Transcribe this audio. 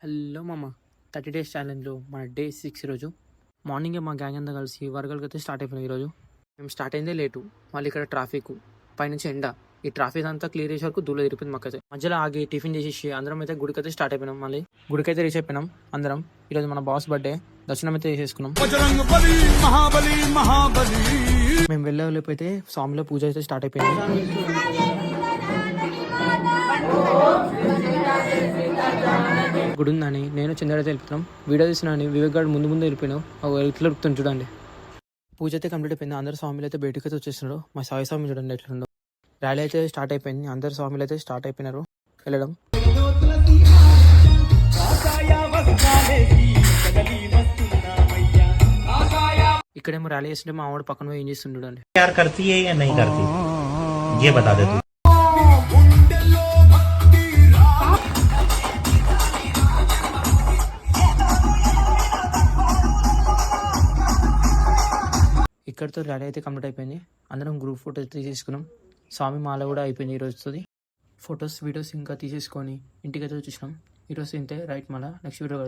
Hello మామ 30 days ఛాలెంజ్లో మన day 6 ఈరోజు మార్నింగే మా గ్యాంగ్ అంతా కలిసి వరగలకి అయితే స్టార్ట్ అయిపోయినాం. ఈరోజు మేము స్టార్ట్ అయిందే లేటు, మళ్ళీ ఇక్కడ ట్రాఫిక్ పైనుంచి ఎండ, ఈ ట్రాఫిక్ అంతా క్లియర్ చేసే వరకు దూరం తిరిగిపోయింది. మాకైతే మధ్యలో ఆగి టిఫిన్ చేసేసి అందరం అయితే గుడికి అయితే స్టార్ట్ అయిపోయినాం. మళ్ళీ గుడికి అయితే రీచ్ అయిపోయినాం అందరం. ఈరోజు మన బాస్ బర్త్డే, దర్శనం అయితే చేసేసుకున్నాం. మేము వెళ్ళిపోతే స్వామిలో పూజ అయితే స్టార్ట్ అయిపోయింది. గుడి ఉందని నేను చంద్ర వెళ్ళిపోతున్నాం. వీడియో తీసినాని వివేక్ గారు ముందు వెళ్ళిపోయినావు, ఇట్లా దొరుకుతుంది చూడండి. పూజ అయితే కంప్లీట్ అయిపోయింది. అందరు స్వామిలు అయితే బయటకు అయితే వచ్చేస్తున్నారు. మా సాయి స్వామి చూడండి ఎట్లుండో. ర్యాలీ అయితే స్టార్ట్ అయిపోయింది. అందరు స్వామిలు అయితే స్టార్ట్ అయిపోయినారు వెళ్ళడం. ఇక్కడేమో ర్యాలీ చేస్తుంటే మా ఆవిడ పక్కన ఏం చేస్తుండే చూడండి. ఇక్కడితో ర్యాలీ అయితే కంప్లీట్ అయిపోయింది. అందరం గ్రూప్ ఫోటోస్ తీసేసుకున్నాం. స్వామి మాల కూడా అయిపోయింది ఈరోజుది. ఫొటోస్ వీడియోస్ ఇంకా తీసేసుకొని ఇంటికి అయితే వచ్చేసినాం. ఈరోజు ఇంతే రైట్. మళ్ళీ నెక్స్ట్ వీడియో